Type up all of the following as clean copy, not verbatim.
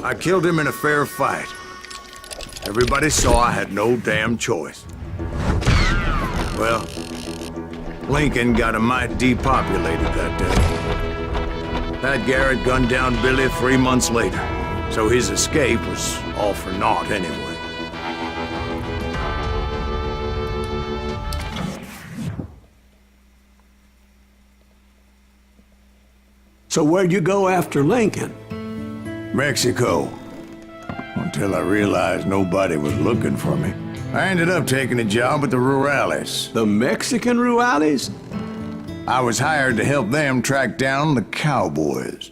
I killed him in a fair fight. Everybody saw I had no damn choice. Well, Lincoln got a mite depopulated that day. Pat Garrett gunned down Billy 3 months later, so his escape was all for naught anyway. So where'd you go after Lincoln? Mexico. Until I realized nobody was looking for me. I ended up taking a job with the Rurales. The Mexican Rurales? I was hired to help them track down the cowboys.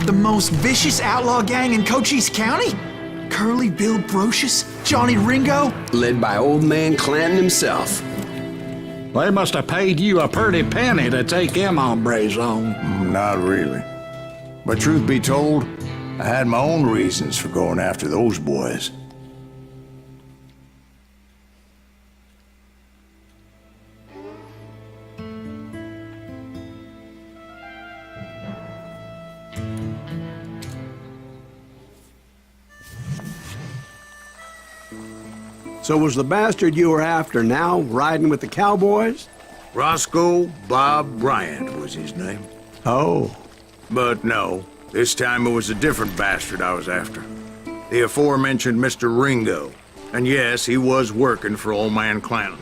The most vicious outlaw gang in Cochise County? Curly Bill Brocious? Johnny Ringo? Led by old man Clanton himself. They must have paid you a pretty penny to take them hombres on. Not really. But truth be told, I had my own reasons for going after those boys. So was the bastard you were after now riding with the cowboys? Roscoe Bob Bryant was his name. Oh. But no, this time it was a different bastard I was after. The aforementioned Mr. Ringo. And yes, he was working for old man Clanton.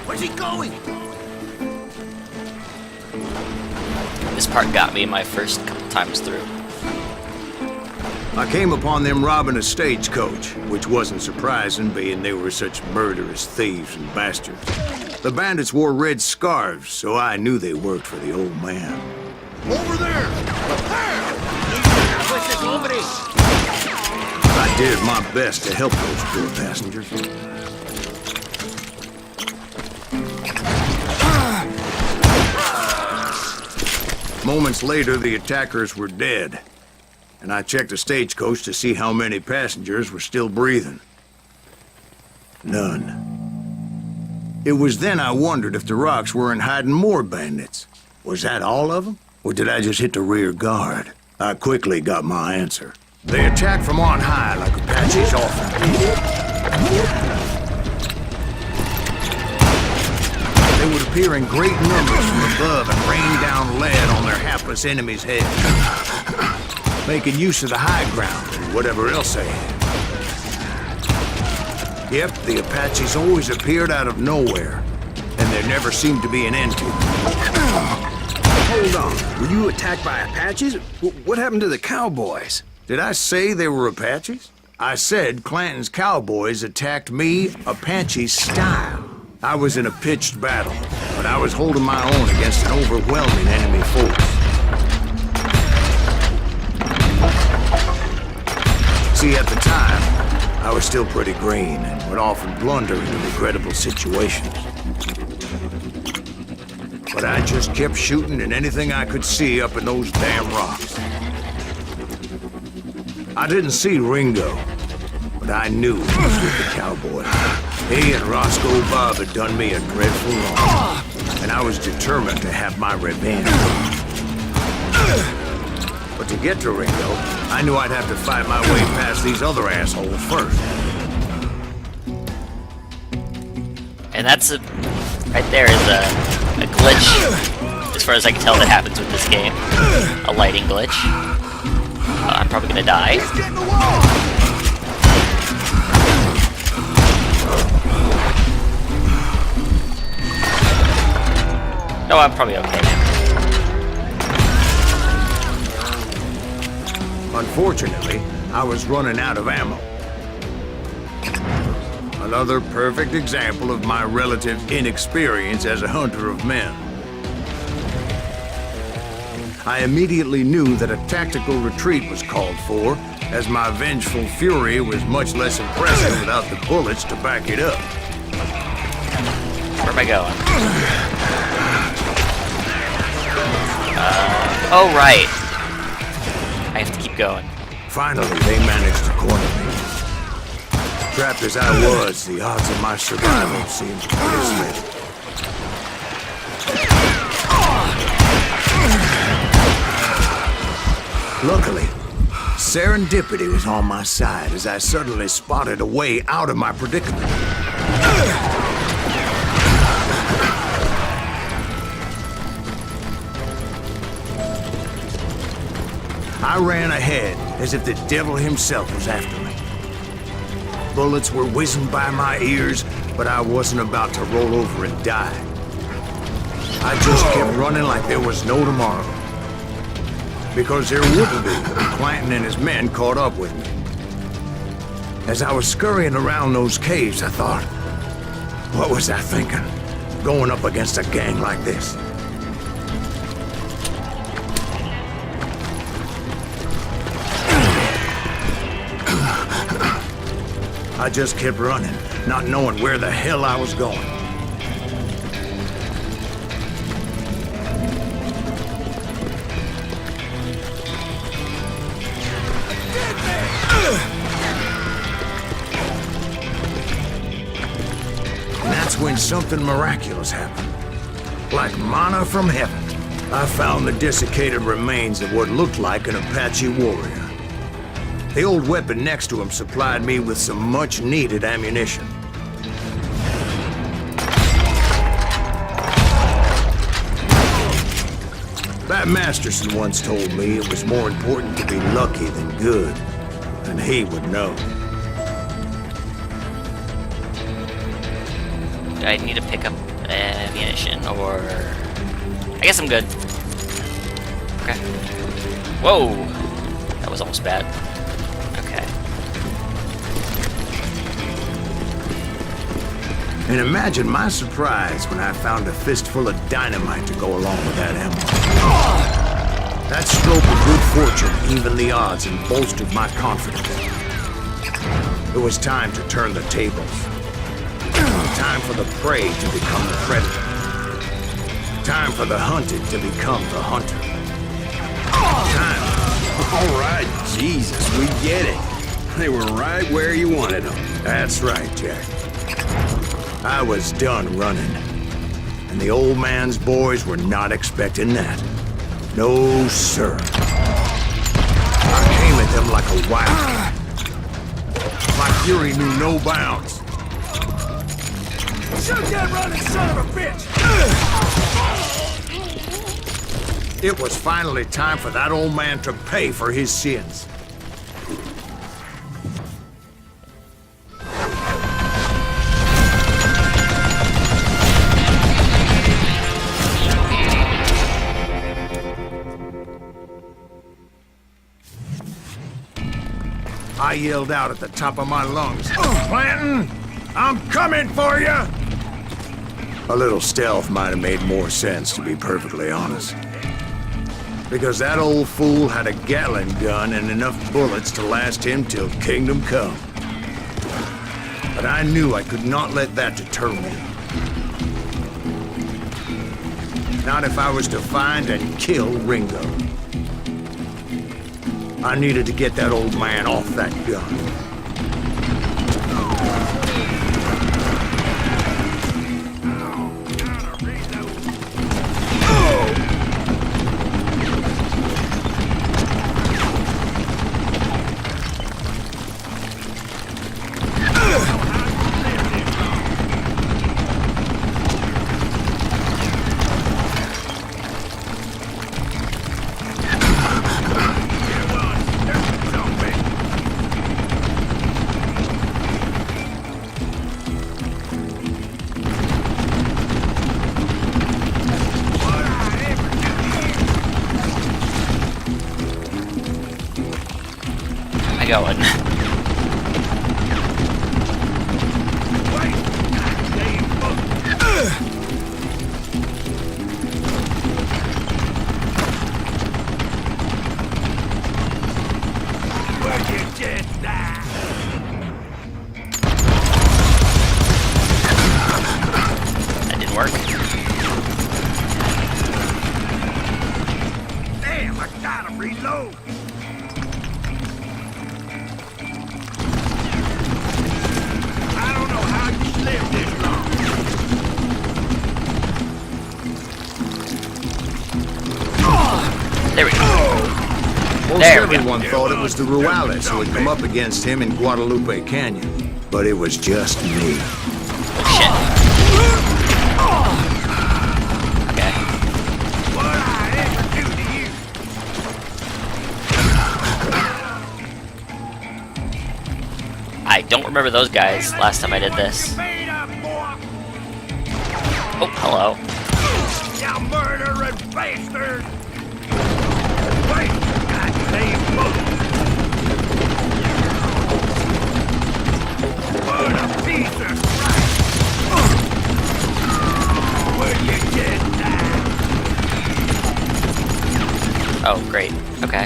Where's he going? This part got me my first couple times through. I came upon them robbing a stagecoach, which wasn't surprising, being they were such murderous thieves and bastards. The bandits wore red scarves, so I knew they worked for the old man. Over there! I did my best to help those poor passengers. Moments later, the attackers were dead, and I checked the stagecoach to see how many passengers were still breathing. None. It was then I wondered if the rocks weren't hiding more bandits. Was that all of them? Or did I just hit the rear guard? I quickly got my answer. They attacked from on high like Apaches often do. They would appear in great numbers from above and rain down lead on their hapless enemies' heads, making use of the high ground and whatever else they had. Yep, the Apaches always appeared out of nowhere, and there never seemed to be an end to them. Hold on. Were you attacked by Apaches? What happened to the cowboys? Did I say they were Apaches? I said Clanton's cowboys attacked me Apache style. I was in a pitched battle, but I was holding my own against an overwhelming enemy force. See, at the time, I was still pretty green and would often blunder into regrettable situations. But I just kept shooting at anything I could see up in those damn rocks. I didn't see Ringo, but I knew he was with the cowboy. He and Roscoe Bob had done me a dreadful wrong, and I was determined to have my revenge. But to get to Ringo, I knew I'd have to fight my way past these other assholes first. And that's right there is a glitch, as far as I can tell, that happens with this game. A lighting glitch. I'm probably gonna die. No, I'm probably okay. Unfortunately, I was running out of ammo. Another perfect example of my relative inexperience as a hunter of men. I immediately knew that a tactical retreat was called for, as my vengeful fury was much less impressive without the bullets to back it up. Where am I going? Oh, right. I have to keep going. Finally, they managed to corner me. Trapped as I was, the odds of my survival seemed pretty slim. Luckily, serendipity was on my side as I suddenly spotted a way out of my predicament. I ran ahead as if the devil himself was after me. Bullets were whizzing by my ears, but I wasn't about to roll over and die. I just kept running like there was no tomorrow. Because there wouldn't be when Clanton and his men caught up with me. As I was scurrying around those caves, I thought, what was I thinking? Going up against a gang like this? I just kept running, not knowing where the hell I was going. And that's when something miraculous happened. Like manna from heaven, I found the desiccated remains of what looked like an Apache warrior. The old weapon next to him supplied me with some much-needed ammunition. Bat Masterson once told me it was more important to be lucky than good, and he would know. Do I need to pick up ammunition, or... I guess I'm good. Okay. Whoa! That was almost bad. Okay. And imagine my surprise when I found a fistful of dynamite to go along with that ammo. That stroke of good fortune evened the odds and bolstered my confidence. It was time to turn the tables. Time for the prey to become the predator. Time for the hunted to become the hunter. Time. All right, Jesus, we get it. They were right where you wanted them. That's right, Jack. I was done running. And the old man's boys were not expecting that. No, sir. I came at them like a wildcat. My fury knew no bounds. Shoot that running son of a bitch! It was finally time for that old man to pay for his sins. I yelled out at the top of my lungs, Clanton, I'm coming for you! A little stealth might have made more sense, to be perfectly honest. Because that old fool had a Gatling gun and enough bullets to last him till kingdom come. But I knew I could not let that deter me. Not if I was to find and kill Ringo. I needed to get that old man off that gun. Going. That didn't work. Damn, I gotta reload. Most There we go. everyone thought it was the Ruales who had come up against him in Guadalupe Canyon. But it was just me. Shit. Okay. What I ever do to you? I don't remember those guys last time I did this. Made up, boy. Oh, hello. You murdering bastard! Wait, goddamn book! What a piece of crap! Where'd you get that? Oh, great. Okay.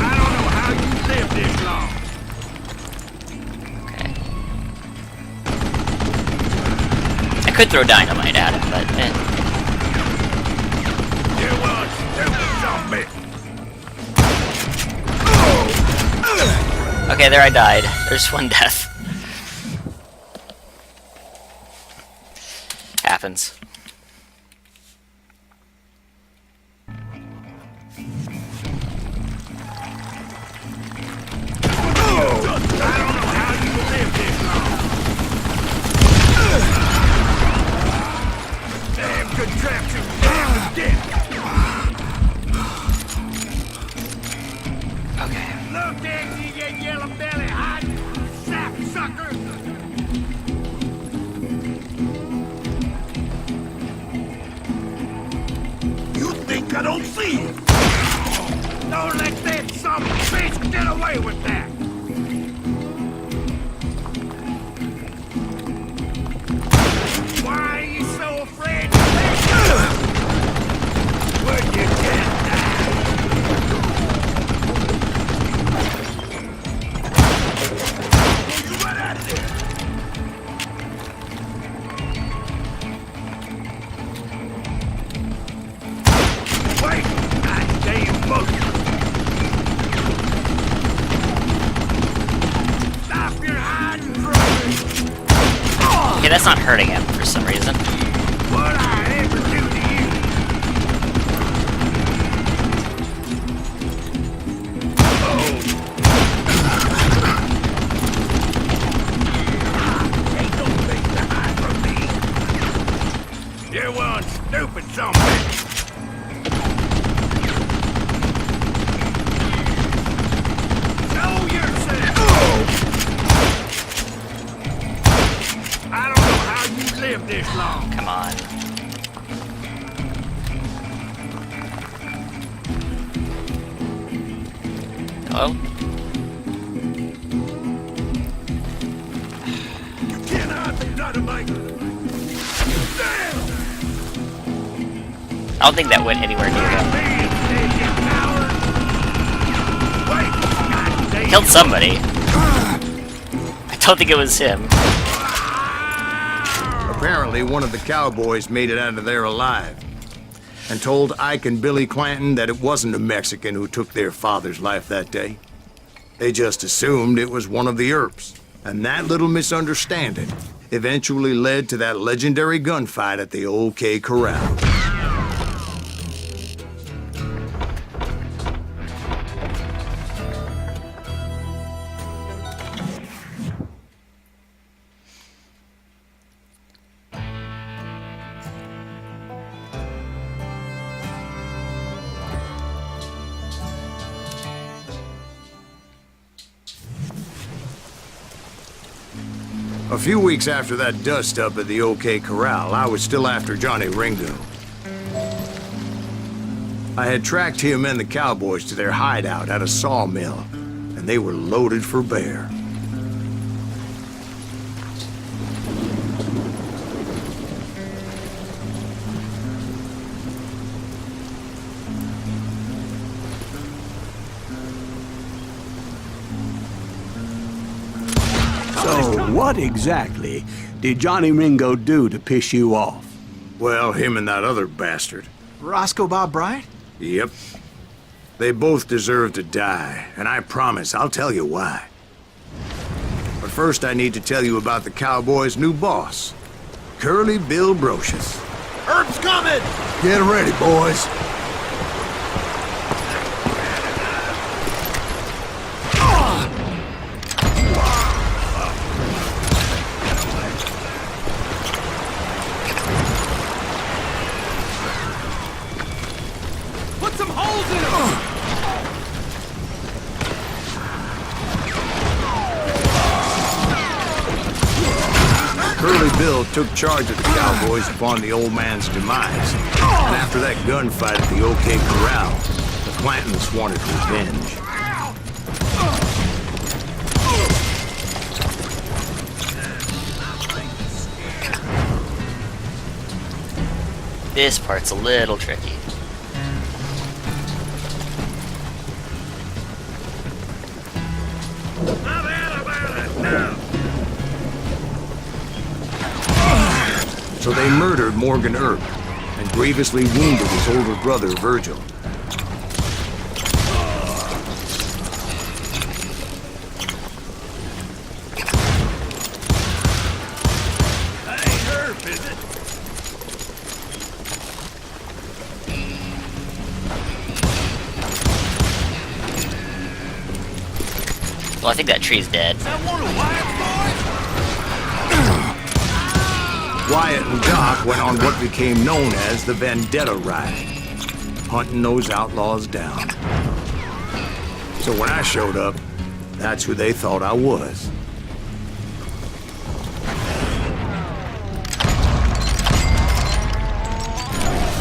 I don't know how you lived this long. Okay. I could throw dynamite at him, but You want stupid zombie! Okay, there I died. There's one death. Happens. Damn contraption! Damn dick! Okay. Look at you, you yellow belly hot sap sucker! You think I don't see you? Don't let that some bitch get away with that! Why are you so afraid to take it? Where'd you get that? You run out of there! Wait! Goddamn book! Stop your hiding from me! Okay, that's not hurting him for some reason. What I ever do to you? Ain't no thing to hide from me. You're one stupid zombie. Show yourself. I don't know how you lived this long. Come on. Hello? You can't hide the dynamite. Damn! I don't think that went anywhere near him. Killed somebody. I don't think it was him. Apparently, one of the cowboys made it out of there alive and told Ike and Billy Clanton that it wasn't a Mexican who took their father's life that day. They just assumed it was one of the Earps. And that little misunderstanding eventually led to that legendary gunfight at the OK Corral. A few weeks after that dust-up at the OK Corral, I was still after Johnny Ringo. I had tracked him and the cowboys to their hideout at a sawmill, and they were loaded for bear. So, what exactly did Johnny Ringo do to piss you off? Well, him and that other bastard. Roscoe Bob Bryant? Yep. They both deserve to die, and I promise I'll tell you why. But first I need to tell you about the Cowboys' new boss, Curly Bill Brocious. Cops coming! Get ready, boys. Put some holes in them! Curly Bill took charge of the cowboys upon the old man's demise. And after that gunfight at the OK Corral, the Clantons wanted revenge. This part's a little tricky. I'm out about it now! So they murdered Morgan Earp and grievously wounded his older brother, Virgil. That ain't Herb, is it? Well, I think that tree's dead. That one of Wyatt's boys? Wyatt and Doc went on what became known as the Vendetta Ride, hunting those outlaws down. So when I showed up, that's who they thought I was.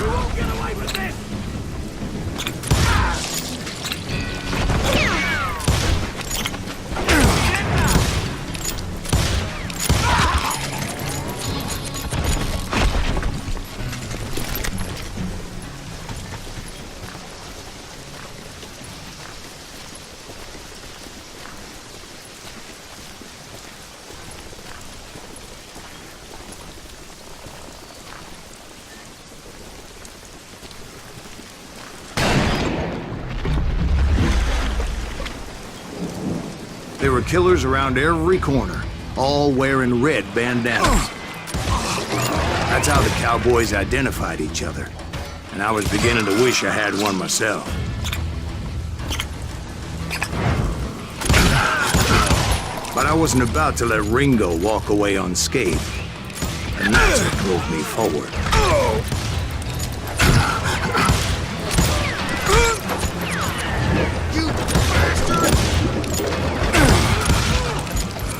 We won't get away with this! There were killers around every corner, all wearing red bandanas. That's how the cowboys identified each other, and I was beginning to wish I had one myself. But I wasn't about to let Ringo walk away unscathed, and that's what drove me forward.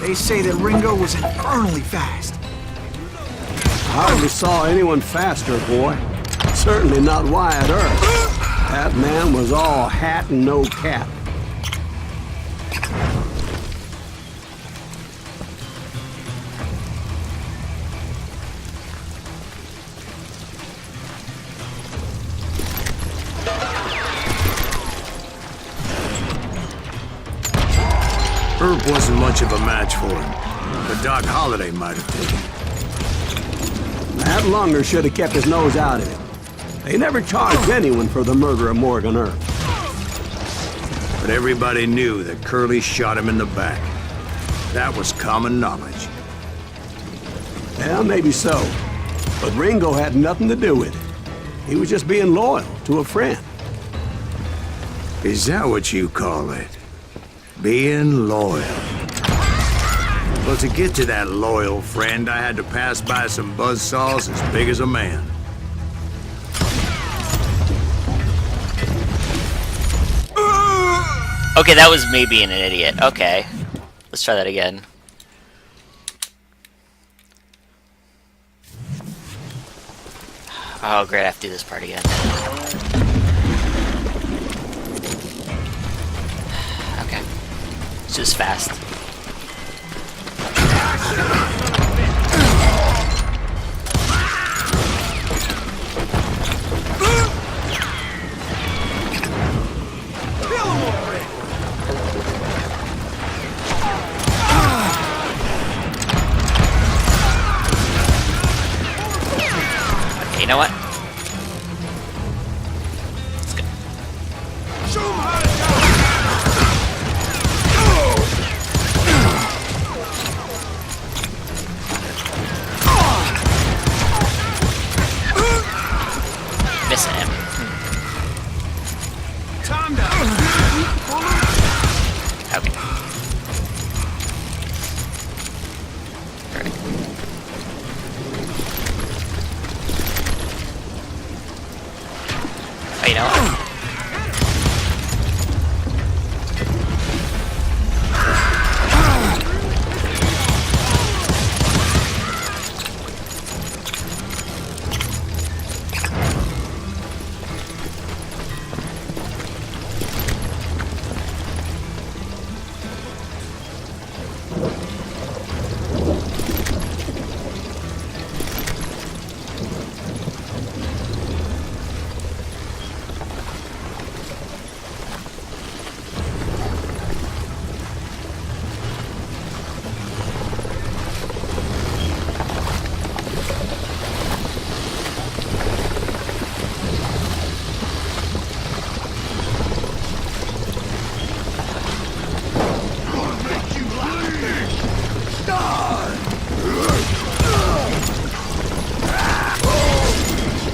They say that Ringo was infernally fast. I hardly saw anyone faster, boy. Certainly not Wyatt Earp. That man was all hat and no cap. Earp wasn't much of a match for him, but Doc Holliday might have taken it. That Lunger should have kept his nose out of it. They never charged anyone for the murder of Morgan Earp. But everybody knew that Curly shot him in the back. That was common knowledge. Well, maybe so. But Ringo had nothing to do with it. He was just being loyal to a friend. Is that what you call it? Being loyal. Well, to get to that loyal friend, I had to pass by some buzzsaws as big as a man. Okay, that was me being an idiot. Okay. Let's try that again. Oh, great, I have to do this part again. Okay. It's just fast. You know what? Let's go. Wait, no.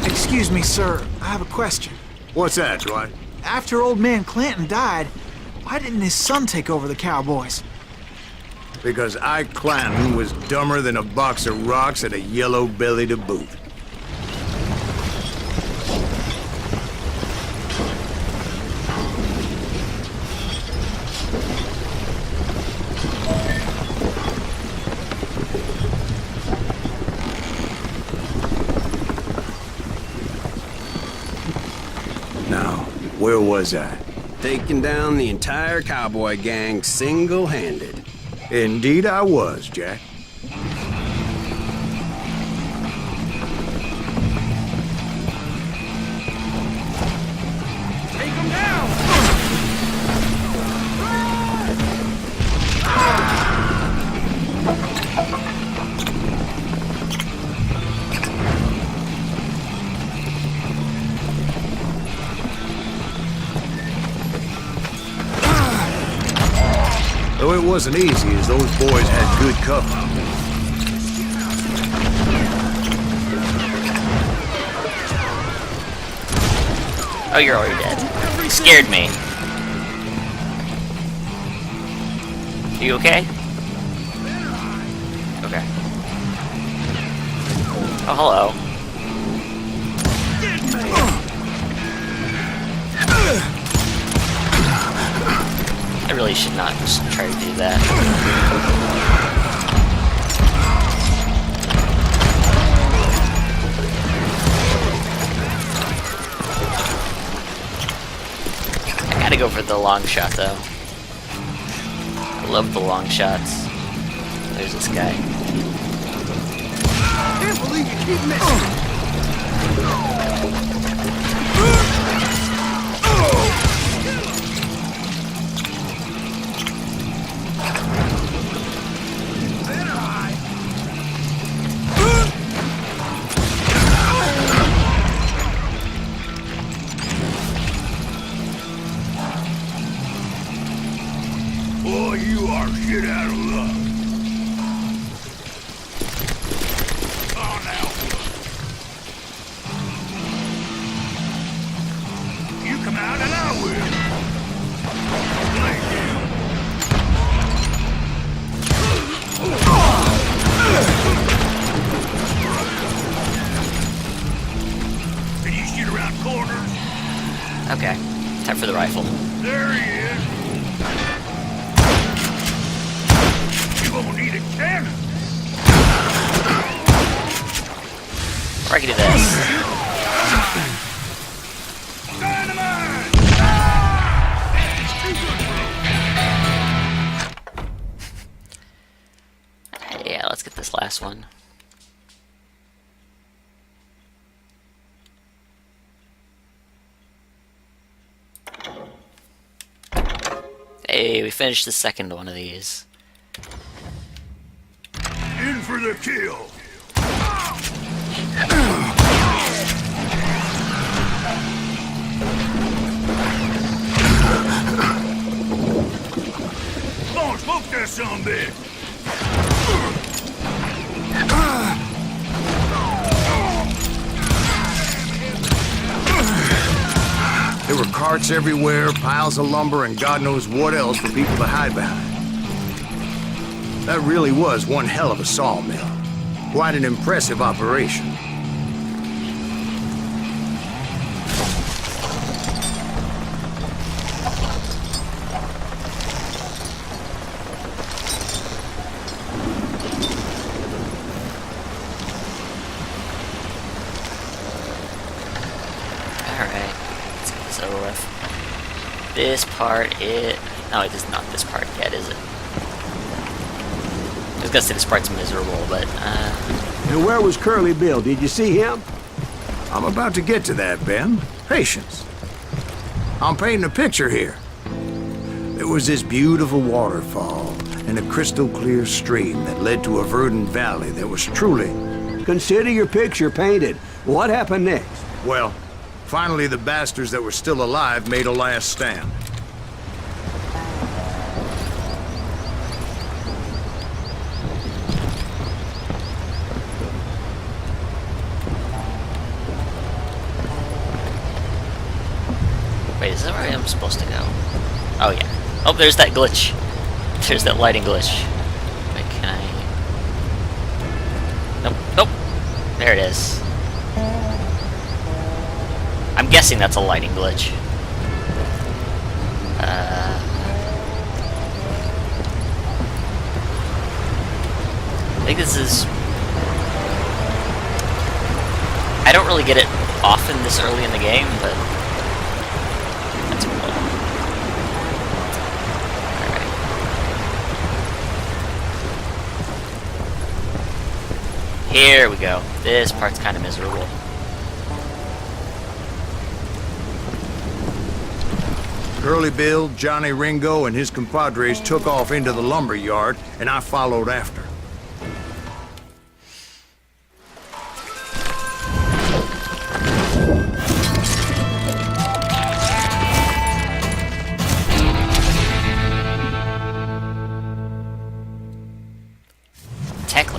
Excuse me, sir. I have a question. What's that, Dwight? After old man Clanton died, why didn't his son take over the Cowboys? Because Ike Clanton was dumber than a box of rocks and a yellow belly to boot. Now, where was I? Taking down the entire cowboy gang single-handed. Indeed I was, Jack. Take him down! Though it wasn't easy, as those boys had good cover. Oh, you're already dead. You scared me. You okay? Okay. Oh, hello. I really should not just try to do that. I gotta go for the long shot, though. I love the long shots. There's this guy. Can't believe you keep missing! Boy, you are shit out of luck. Oh, now. You come out and I will. Lay down. Can you shoot around corners? Okay, time for the rifle. There he is. You won't need a cannon. Or I can do this. Dynamite! Yeah, let's get this last one. Hey, we finished the second one of these. In for the kill. Come on, smoke that sumbitch. There were carts everywhere, piles of lumber, and God knows what else for people to hide behind. That really was one hell of a sawmill. Quite an impressive operation. Alright, let's get this over with. This part, no, it is not this part yet, is it? I was gonna say this part's miserable, but, And where was Curly Bill? Did you see him? I'm about to get to that, Ben. Patience. I'm painting a picture here. There was this beautiful waterfall and a crystal clear stream that led to a verdant valley that was truly... Consider your picture painted. What happened next? Well, finally the bastards that were still alive made a last stand. wait, is that where I'm supposed to go? Oh, yeah. Oh, there's that glitch. There's that lighting glitch. Wait, can I... Nope, nope. There it is. I'm guessing that's a lighting glitch. I think this is... I don't really get it often this early in the game, but... That's cool. Alright. Here we go. This part's kind of miserable. Curly Bill, Johnny Ringo, and his compadres took off into the lumber yard, and I followed after.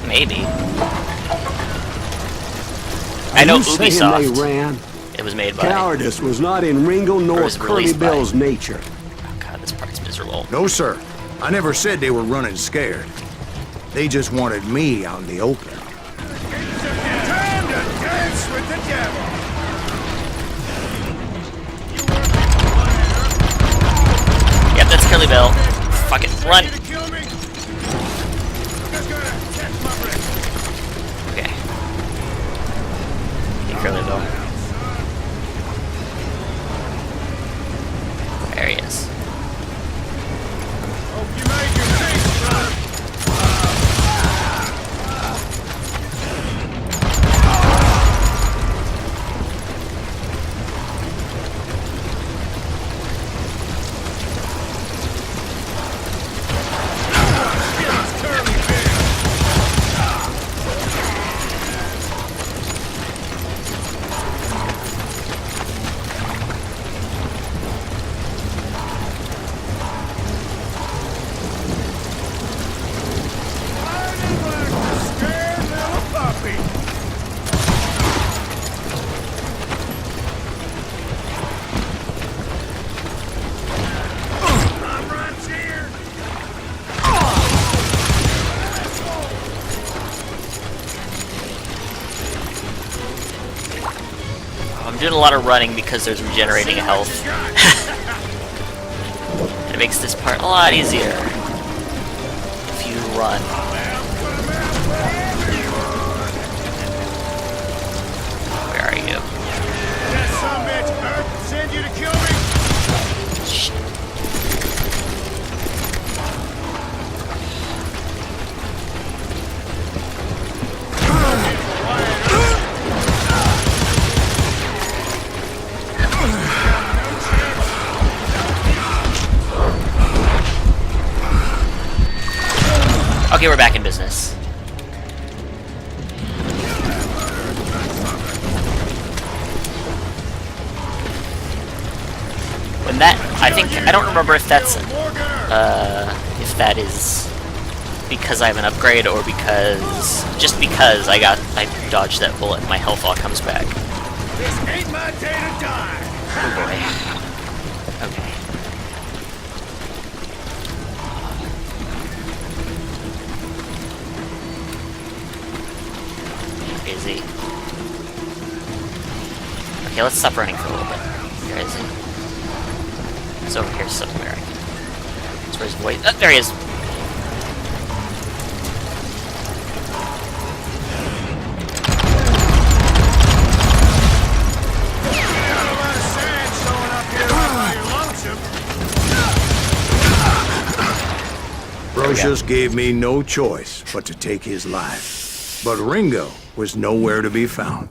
Maybe. I know Ubisoft. They ran? It was made by... Cowardice was not in Ringo nor was Curly released by- Bill's nature. Oh god, this part's miserable. No, sir. I never said they were running scared. They just wanted me out in the open. Time to dance with the devil. Yep, that's Curly Bill. Fuck it, run! To kill me? Just gonna catch my breath. Okay. Hey, Curly Bill. There he is. Hope you made your peace, son. Scared little puppy. I'm right here. I'm doing a lot of running because there's regenerating health. It makes this part a lot easier if you run. Where are you? That sumbitch Earth send you to kill me? Shit. Okay, we're back in business. When that, I think, I don't remember if that's, if that is because I have an upgrade or because, just because I dodged that bullet and my health all comes back. This ain't my day to die. Oh boy. Okay. Is he? Okay, let's stop running for a little bit. Where is he? He's over here somewhere. That's where his voice. Oh, there he is. Got a lot of Brocious gave me no choice but to take his life. But Ringo was nowhere to be found.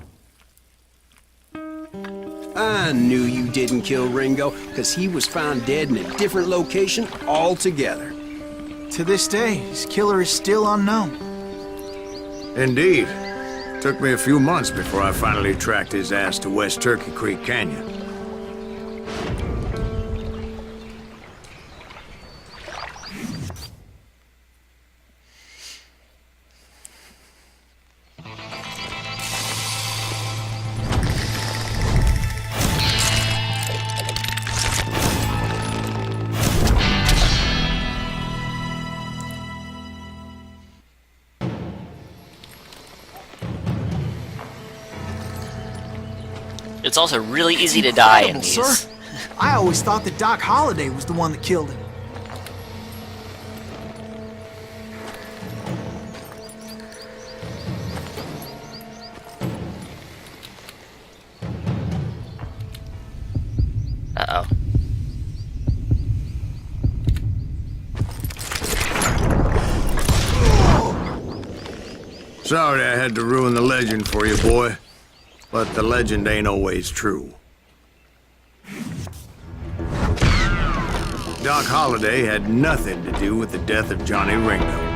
I knew you didn't kill Ringo, because he was found dead in a different location altogether. To this day, his killer is still unknown. Indeed. Took me a few months before I finally tracked his ass to West Turkey Creek Canyon. It's also really easy to die in Incredible, these. sir. I always thought that Doc Holliday was the one that killed him. Uh-oh. Sorry I had to ruin the legend for you, boy. But the legend ain't always true. Doc Holliday had nothing to do with the death of Johnny Ringo.